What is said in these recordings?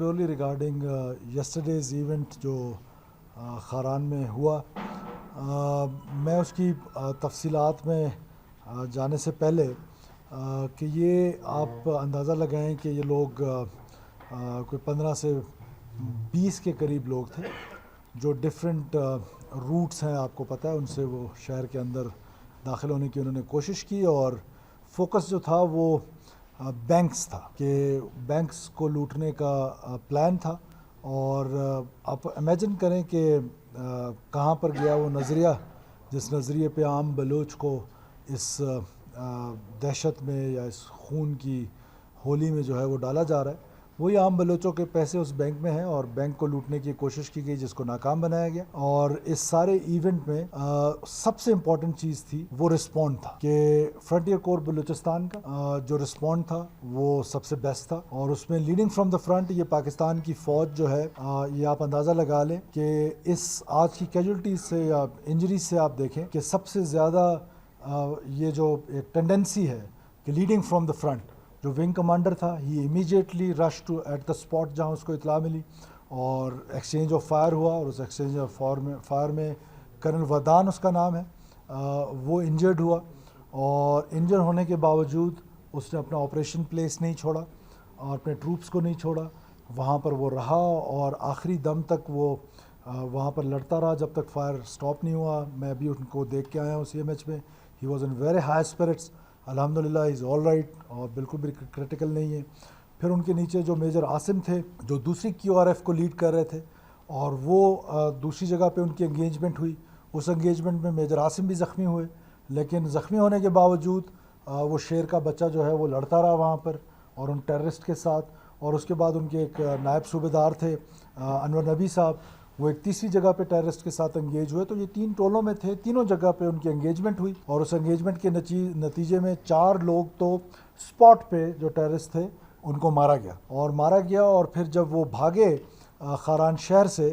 Purely regarding yesterday's event جو خاران میں ہوا، میں اس کی تفصیلات میں جانے سے پہلے کہ یہ آپ اندازہ لگائیں کہ یہ لوگ کوئی 15 سے 20 کے قریب لوگ تھے جو ڈفرینٹ روٹس ہیں، آپ کو پتہ ہے، ان سے وہ شہر کے اندر داخل ہونے کی انہوں نے کوشش کی، اور فوکس جو تھا وہ بینکس تھا کہ بینکس کو لوٹنے کا پلان تھا۔ اور آپ امیجن کریں کہ کہاں پر گیا وہ نظریہ جس نظریے پہ عام بلوچ کو اس دہشت میں یا اس خون کی ہولی میں جو ہے وہ ڈالا جا رہا ہے۔ وہی عام بلوچوں کے پیسے اس بینک میں ہیں اور بینک کو لوٹنے کی کوشش کی گئی جس کو ناکام بنایا گیا۔ اور اس سارے ایونٹ میں سب سے امپورٹنٹ چیز تھی وہ رسپونڈ تھا کہ فرنٹیئر کور بلوچستان کا جو رسپونڈ تھا وہ سب سے بیسٹ تھا، اور اس میں لیڈنگ فرام دا فرنٹ یہ پاکستان کی فوج جو ہے، یہ آپ اندازہ لگا لیں کہ اس آج کی کیجولٹیز سے یا انجریز سے آپ دیکھیں کہ سب سے زیادہ یہ جو ایک ٹینڈنسی ہے کہ لیڈنگ فرام دا فرنٹ، جو ونگ کمانڈر تھا ہی immediately rush to at the spot جہاں اس کو اطلاع ملی، اور ایکسچینج آف فائر ہوا، اور اس ایکسچینج آف فائر میں کرنل ودان اس کا نام ہے، وہ انجرڈ ہوا، اور انجر ہونے کے باوجود اس نے اپنا آپریشن پلیس نہیں چھوڑا اور اپنے ٹروپس کو نہیں چھوڑا، وہاں پر وہ رہا اور آخری دم تک وہ وہاں پر لڑتا رہا جب تک فائر سٹاپ نہیں ہوا۔ میں بھی ان کو دیکھ کے آیا ہوں CMH میں، he was in very high spirits, الحمدللہ از آل رائٹ، اور بالکل بھی کرٹیکل نہیں ہے۔ پھر ان کے نیچے جو میجر عاصم تھے جو دوسری QRF کو لیڈ کر رہے تھے، اور وہ دوسری جگہ پہ ان کی انگیجمنٹ ہوئی، اس انگیجمنٹ میں میجر عاصم بھی زخمی ہوئے، لیکن زخمی ہونے کے باوجود وہ شیر کا بچہ جو ہے وہ لڑتا رہا وہاں پر اور ان ٹیررسٹ کے ساتھ۔ اور اس کے بعد ان کے ایک نائب صوبے دار تھے انور نبی صاحب، وہ ایک تیسری جگہ پہ ٹیررسٹ کے ساتھ انگیج ہوئے۔ تو یہ 3 ٹولوں میں تھے، تینوں جگہ پہ ان کی انگیجمنٹ ہوئی، اور اس انگیجمنٹ کے نتیجے میں 4 لوگ تو سپاٹ پہ جو ٹیررسٹ تھے ان کو مارا گیا، اور پھر جب وہ بھاگے خاران شہر سے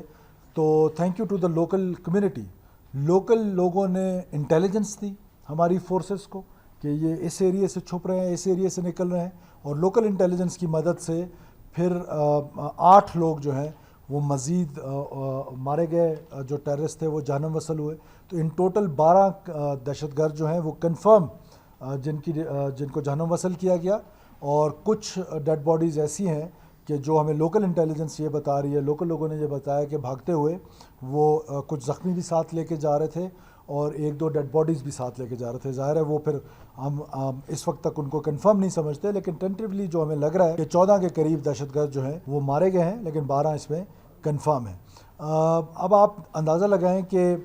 تو thank you to the local community, local لوگوں نے انٹیلیجنس دی ہماری فورسز کو کہ یہ اس ایریے سے چھپ رہے ہیں، اس ایریے سے نکل رہے ہیں، اور لوکل انٹیلیجنس کی مدد سے پھر 8 لوگ جو ہیں وہ مزید مارے گئے، جو ٹیررسٹ تھے وہ جہنم وصل ہوئے۔ تو ان ٹوٹل 12 دہشت گرد جو ہیں وہ کنفرم جن کو جہنم وصل کیا گیا، اور کچھ ڈیڈ باڈیز ایسی ہیں کہ جو ہمیں لوکل انٹیلیجنس یہ بتا رہی ہے، لوکل لوگوں نے یہ بتایا کہ بھاگتے ہوئے وہ کچھ زخمی بھی ساتھ لے کے جا رہے تھے اور 1-2 ڈیڈ باڈیز بھی ساتھ لے کے جا رہے تھے۔ ظاہر ہے وہ پھر ہم اس وقت تک ان کو کنفرم نہیں سمجھتے، لیکن ٹینٹیولی جو ہمیں لگ رہا ہے کہ 14 کے قریب دہشت گرد جو ہیں وہ مارے گئے ہیں، لیکن 12 اس میں کنفرم ہیں۔ اب آپ اندازہ لگائیں کہ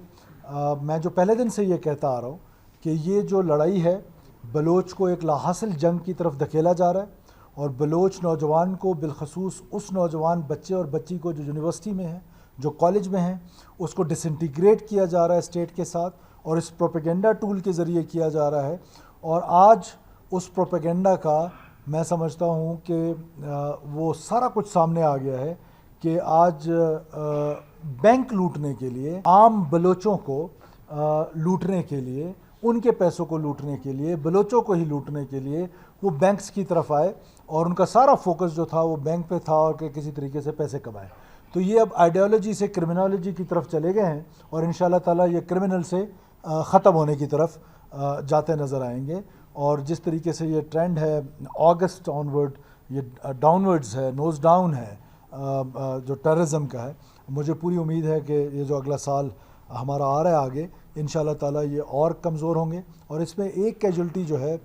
میں جو پہلے دن سے یہ کہتا آ رہا ہوں کہ یہ جو لڑائی ہے بلوچ کو ایک لاحاصل جنگ کی طرف دھکیلا جا رہا ہے، اور بلوچ نوجوان کو، بالخصوص اس نوجوان بچے اور بچی کو جو یونیورسٹی میں ہیں، جو کالج میں ہیں، اس کو ڈس انٹیگریٹ کیا جا رہا ہے اسٹیٹ کے ساتھ، اور اس پروپیگنڈا ٹول کے ذریعے کیا جا رہا ہے۔ اور آج اس پروپیگنڈا کا میں سمجھتا ہوں کہ وہ سارا کچھ سامنے آ گیا ہے کہ آج بینک لوٹنے کے لیے، عام بلوچوں کو لوٹنے کے لیے، ان کے پیسوں کو لوٹنے کے لیے، بلوچوں کو ہی لوٹنے کے لیے وہ بینکس کی طرف آئے، اور ان کا سارا فوکس جو تھا وہ بینک پہ تھا اور کہ کسی طریقے سے پیسے کمائے۔ تو یہ اب آئیڈیالوجی سے کرمنالوجی کی طرف چلے گئے ہیں، اور انشاءاللہ تعالی یہ کرمنل سے ختم ہونے کی طرف جاتے نظر آئیں گے۔ اور جس طریقے سے یہ ٹرینڈ ہے اگست آنورڈ، یہ ڈاؤن ورڈز ہے، نوز ڈاؤن ہے جو ٹیررزم کا ہے، مجھے پوری امید ہے کہ یہ جو اگلا سال ہمارا آ رہا ہے آگے، انشاءاللہ تعالی یہ اور کمزور ہوں گے۔ اور اس میں ایک کیجولٹی جو ہے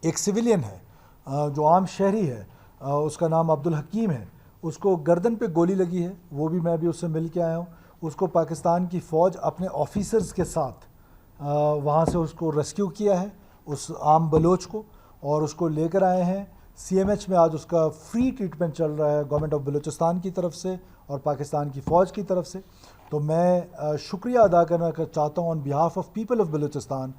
ایک سویلین ہے جو عام شہری ہے، اس کا نام عبدالحکیم ہے، اس کو گردن پہ گولی لگی ہے، وہ بھی میں بھی اس سے مل کے آیا ہوں۔ اس کو پاکستان کی فوج اپنے آفیسرز کے ساتھ وہاں سے اس کو ریسکیو کیا ہے، اس عام بلوچ کو، اور اس کو لے کر آئے ہیں CMH میں۔ آج اس کا فری ٹریٹمنٹ چل رہا ہے گورنمنٹ آف بلوچستان کی طرف سے اور پاکستان کی فوج کی طرف سے۔ تو میں شکریہ ادا کرنا چاہتا ہوں on behalf of people of Balochistan,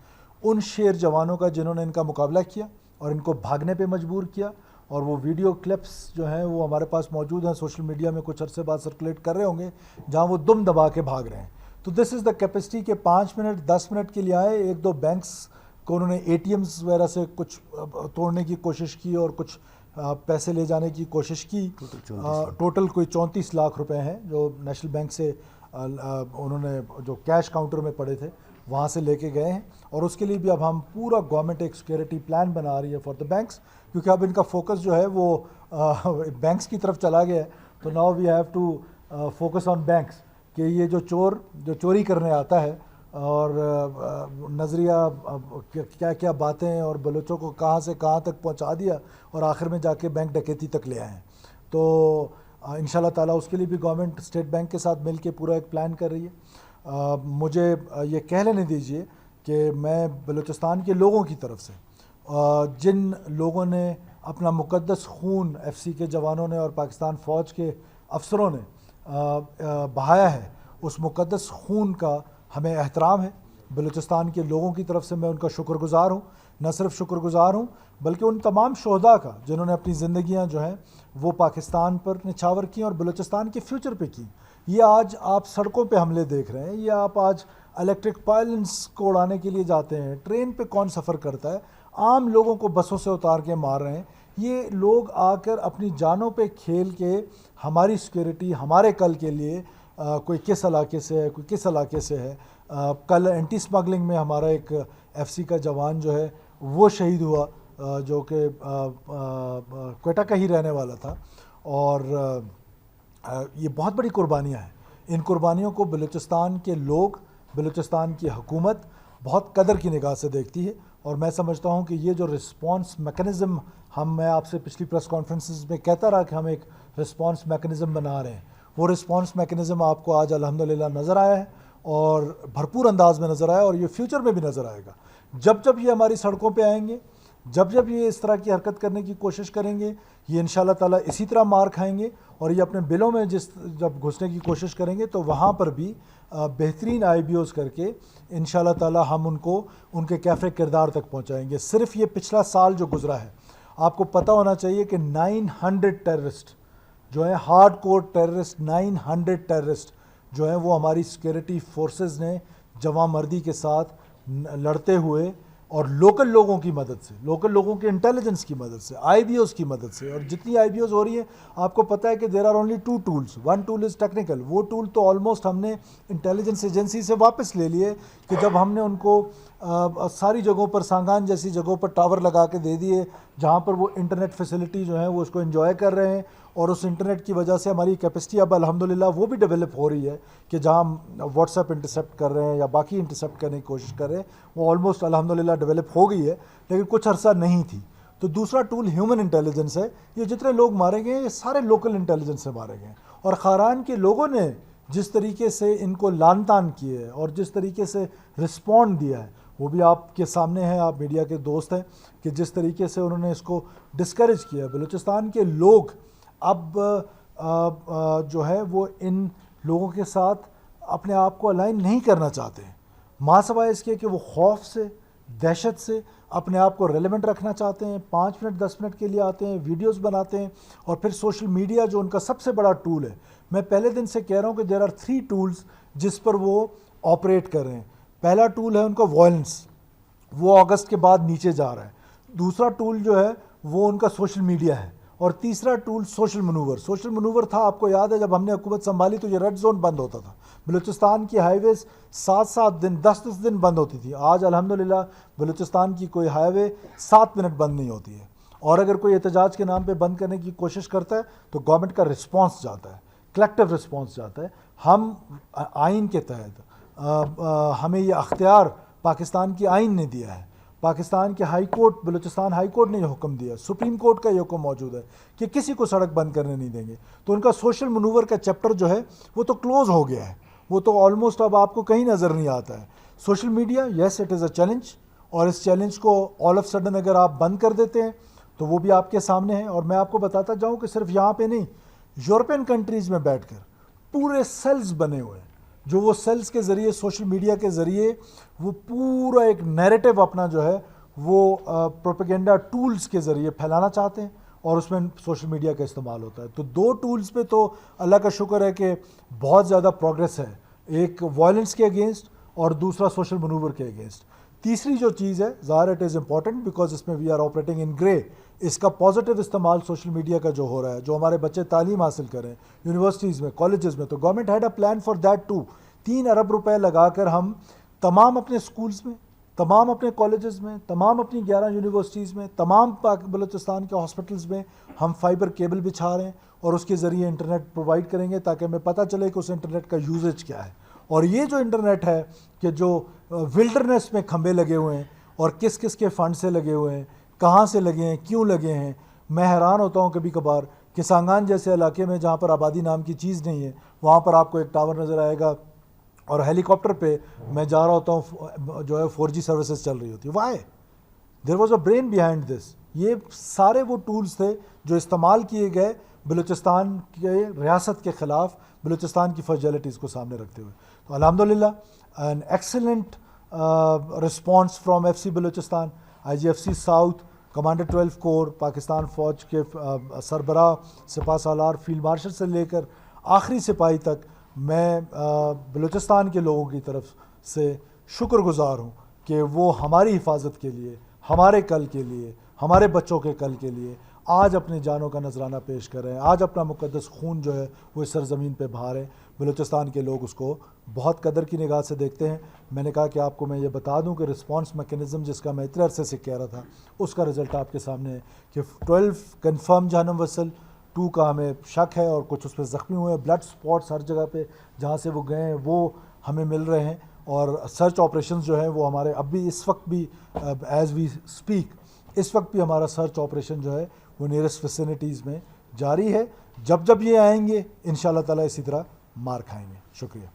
ان شیر جوانوں کا جنہوں نے ان کا مقابلہ کیا اور ان کو بھاگنے پہ مجبور کیا۔ اور وہ ویڈیو کلپس جو ہیں وہ ہمارے پاس موجود ہیں، سوشل میڈیا میں کچھ عرصے بعد سرکولیٹ کر رہے ہوں گے، جہاں وہ دم دبا کے بھاگ رہے ہیں۔ تو دس از دا کیپیسٹی کہ 5 منٹ 10 منٹ کے لیے آئے، 1-2 بینکس کو انہوں نے ATMs وغیرہ سے کچھ توڑنے کی کوشش کی اور کچھ پیسے لے جانے کی کوشش کی. ٹوٹل کوئی 34 لاکھ روپے ہیں جو نیشنل بینک سے انہوں نے جو کیش کاؤنٹر میں پڑے تھے وہاں سے لے کے گئے ہیں, اور اس کے لیے بھی اب ہم پورا گورنمنٹ ایک سیکورٹی پلان بنا رہی ہے فار دا بینکس, کیونکہ اب ان کا فوکس جو ہے وہ بینکس کی طرف چلا گیا ہے. تو now we have to focus on banks کہ یہ جو چوری کرنے آتا ہے اور نظریہ کیا کیا باتیں اور بلوچوں کو کہاں سے کہاں تک پہنچا دیا اور آخر میں جا کے بینک ڈکیتی تک لے آئے ہیں. تو انشاءاللہ تعالیٰ اس کے لیے بھی گورنمنٹ اسٹیٹ بینک کے ساتھ مل کے پورا ایک پلان کر رہی ہے. مجھے یہ کہہ لینے دیجئے کہ میں بلوچستان کے لوگوں کی طرف سے, جن لوگوں نے اپنا مقدس خون ایف سی کے جوانوں نے اور پاکستان فوج کے افسروں نے بہایا ہے, اس مقدس خون کا ہمیں احترام ہے. بلوچستان کے لوگوں کی طرف سے میں ان کا شکر گزار ہوں. نہ صرف شکر گزار ہوں بلکہ ان تمام شہداء کا جنہوں نے اپنی زندگیاں جو ہیں وہ پاکستان پر نچھاور کی اور بلوچستان کے فیوچر پہ کی. یہ آج آپ سڑکوں پہ حملے دیکھ رہے ہیں, یہ آپ آج الیکٹرک پائلنس کو اڑانے کے لیے جاتے ہیں, ٹرین پہ کون سفر کرتا ہے, عام لوگوں کو بسوں سے اتار کے مار رہے ہیں. یہ لوگ آ کر اپنی جانوں پہ کھیل کے ہماری سیکورٹی, ہمارے کل کے لیے کوئی کس علاقے سے ہے, کوئی کس علاقے سے ہے. کل اینٹی اسمگلنگ میں ہمارا ایک ایف سی کا جوان جو ہے وہ شہید ہوا, جو کہ کوئٹہ کا ہی رہنے والا تھا, اور یہ بہت بڑی قربانیاں ہیں. ان قربانیوں کو بلوچستان کے لوگ, بلوچستان کی حکومت بہت قدر کی نگاہ سے دیکھتی ہے, اور میں سمجھتا ہوں کہ یہ جو رسپانس میکنزم میں آپ سے پچھلی پریس کانفرنسز میں کہتا رہا کہ ہم ایک رسپانس میکنزم بنا رہے ہیں, وہ رسپانس میکنزم آپ کو آج الحمدللہ نظر آیا ہے اور بھرپور انداز میں نظر آیا, اور یہ فیوچر میں بھی نظر آئے گا. جب جب یہ ہماری سڑکوں پہ آئیں گے, جب جب یہ اس طرح کی حرکت کرنے کی کوشش کریں گے, یہ انشاءاللہ تعالیٰ اسی طرح مار کھائیں گے, اور یہ اپنے بلوں میں جب گھسنے کی کوشش کریں گے تو وہاں پر بھی بہترین آئی بی اوز کر کے انشاءاللہ تعالیٰ ہم ان کو ان کے کیفے کردار تک پہنچائیں گے. صرف یہ پچھلا سال جو گزرا ہے, آپ کو پتہ ہونا چاہیے کہ 900 ٹیررسٹ جو ہیں, ہارڈ کور ٹیررسٹ 900 ٹیررسٹ جو ہیں وہ ہماری سیکورٹی فورسز نے جواں مردی کے ساتھ لڑتے ہوئے اور لوکل لوگوں کی مدد سے, لوکل لوگوں کے انٹیلیجنس کی مدد سے, آئی بی اوز کی مدد سے, اور جتنی آئی بی اوز ہو رہی ہیں آپ کو پتہ ہے کہ there are only 2 tools. One tool is technical, وہ ٹول تو آلموسٹ ہم نے انٹیلیجنس ایجنسی سے واپس لے لیے کہ جب ہم نے ان کو ساری جگہوں پر, سانگان جیسی جگہوں پر ٹاور لگا کے دے دیے جہاں پر وہ انٹرنیٹ فیسلٹی جو ہیں وہ اس کو انجوائے کر رہے ہیں, اور اس انٹرنیٹ کی وجہ سے ہماری کیپیسٹی اب الحمدللہ وہ بھی ڈیولپ ہو رہی ہے کہ جہاں ہم واٹس ایپ انٹرسیپٹ کر رہے ہیں یا باقی انٹرسیپٹ کرنے کی کوشش کر رہے ہیں, وہ آلموسٹ الحمدللہ ڈیولپ ہو گئی ہے, لیکن کچھ عرصہ نہیں تھی. تو دوسرا ٹول ہیومن انٹیلیجنس ہے. یہ جتنے لوگ مارے گئے ہیں یہ سارے لوکل انٹیلیجنس سے مارے گئے ہیں, اور خاران کے لوگوں نے جس طریقے سے ان کو لان تان کیے اور جس طریقے سے رسپونڈ دیا ہے وہ بھی آپ کے سامنے ہے, آپ میڈیا کے دوست ہیں, کہ جس طریقے سے انہوں نے اس کو ڈسکریج کیا. بلوچستان کے لوگ اب جو ہے وہ ان لوگوں کے ساتھ اپنے آپ کو الائن نہیں کرنا چاہتے ہیں, ماں سوائے اس کے کہ وہ خوف سے, دہشت سے اپنے آپ کو ریلیونٹ رکھنا چاہتے ہیں. 5 منٹ 10 منٹ کے لیے آتے ہیں, ویڈیوز بناتے ہیں, اور پھر سوشل میڈیا جو ان کا سب سے بڑا ٹول ہے. میں پہلے دن سے کہہ رہا ہوں کہ دیر آر 3 ٹولز جس پر وہ آپریٹ کر رہے ہیں. پہلا ٹول ہے ان کا وائلنس, وہ اگست کے بعد نیچے جا رہا ہے. دوسرا ٹول جو ہے وہ ان کا سوشل میڈیا ہے, اور تیسرا ٹول سوشل منور. سوشل منور تھا, آپ کو یاد ہے جب ہم نے حکومت سنبھالی تو یہ ریڈ زون بند ہوتا تھا, بلوچستان کی ہائی ویز 7 دن 10 دن بند ہوتی تھی. آج الحمدللہ بلوچستان کی کوئی ہائی وے 7 منٹ بند نہیں ہوتی ہے, اور اگر کوئی احتجاج کے نام پہ بند کرنے کی کوشش کرتا ہے تو گورنمنٹ کا رسپانس جاتا ہے, کلیکٹیو رسپانس جاتا ہے. ہم آئین کے تحت ہمیں یہ اختیار پاکستان کی آئین نے دیا ہے, پاکستان کے high court, Balochistan high court نے یہ حکم دیا, سپریم کورٹ کا یہ حکم موجود ہے کہ کسی کو سڑک بند کرنے نہیں دیں گے. تو ان کا سوشل منور کا چیپٹر جو ہے وہ تو کلوز ہو گیا ہے, وہ تو آلموسٹ اب آپ کو کہیں نظر نہیں آتا ہے. Social media, yes it is a challenge, اور اس چیلنج کو آل آف سڈن اگر آپ بند کر دیتے ہیں تو وہ بھی آپ کے سامنے ہے. اور میں آپ کو بتاتا جاؤں کہ صرف یہاں پہ نہیں, یورپین کنٹریز میں بیٹھ کر پورے سیلز بنے ہوئے ہیں, جو وہ سیلز کے ذریعے, سوشل میڈیا کے ذریعے وہ پورا ایک نیریٹو اپنا جو ہے وہ پروپیگنڈا ٹولز کے ذریعے پھیلانا چاہتے ہیں, اور اس میں سوشل میڈیا کا استعمال ہوتا ہے. تو 2 ٹولز پہ تو اللہ کا شکر ہے کہ بہت زیادہ پروگریس ہے, ایک وائلنس کے اگینسٹ اور دوسرا سوشل منور کے اگینسٹ. تیسری جو چیز ہے ظاہر اٹ از امپورٹنٹ بیکاز اس میں وی آر آپریٹنگ ان گرے، اس کا پازیٹیو استعمال سوشل میڈیا کا جو ہو رہا ہے، جو ہمارے بچے تعلیم حاصل کریں یونیورسٹیز میں کالجز میں، تو government had a plan for that too. 3 ارب روپے لگا کر ہم تمام اپنے اسکولز میں، تمام اپنے کالجز میں، تمام اپنی 11 یونیورسٹیز میں، تمام بلوچستان کے ہاسپٹلز میں ہم فائبر کیبل بچھا رہے ہیں اور اس کے ذریعے انٹرنیٹ پرووائڈ کریں گے تاکہ ہمیں پتہ چلے کہ اس انٹرنیٹ کا یوزیج کیا ہے. اور یہ جو انٹرنیٹ ہے کہ جو ولڈرنیس میں کھمبے لگے ہوئے ہیں اور کس کس کے فنڈ سے لگے ہوئے ہیں، کہاں سے لگے ہیں، کیوں لگے ہیں، میں حیران ہوتا ہوں کبھی کبھار کہ سانگان جیسے علاقے میں جہاں پر آبادی نام کی چیز نہیں ہے، وہاں پر آپ کو ایک ٹاور نظر آئے گا اور ہیلی کاپٹر پہ میں جا رہا ہوتا ہوں جو ہے 4G سروسز چل رہی ہوتی ہے. Why? There was a brain behind this. یہ سارے وہ ٹولز تھے جو استعمال کیے گئے بلوچستان کے ریاست کے خلاف، بلوچستان کی فرجیلٹیز کو سامنے رکھتے ہوئے. تو الحمدللہ an excellent response from FC Balochistan. IGFC south, commander 12 کور، پاکستان فوج کے سربراہ سپاہ سالار فیلڈ مارشل سے لے کر آخری سپاہی تک، میں بلوچستان کے لوگوں کی طرف سے شکر گزار ہوں کہ وہ ہماری حفاظت کے لیے، ہمارے کل کے لیے، ہمارے بچوں کے کل کے لیے آج اپنی جانوں کا نذرانہ پیش کر رہے ہیں. آج اپنا مقدس خون جو ہے وہ اس سرزمین پہ بہا رہے ہیں. بلوچستان کے لوگ اس کو بہت قدر کی نگاہ سے دیکھتے ہیں. میں نے کہا کہ آپ کو میں یہ بتا دوں کہ رسپانس میکینزم جس کا میں اتنے عرصے سے کہہ رہا تھا، اس کا رزلٹ آپ کے سامنے ہے کہ 12 کنفرم جہنم وصل، 2 کا ہمیں شک ہے اور کچھ اس پہ زخمی ہوئے ہیں. بلڈ سپاٹس ہر جگہ پہ جہاں سے وہ گئے ہیں وہ ہمیں مل رہے ہیں، اور سرچ آپریشنز جو ہیں وہ ہمارے اب بھی اس وقت بھی ایز وی اسپیک اس وقت بھی ہمارا سرچ آپریشن جو ہے وہ نیئرسٹ ویسینٹیز میں جاری ہے. جب جب یہ آئیں گے انشاءاللہ تعالیٰ اسی طرح مار کھائیں گے. شکریہ.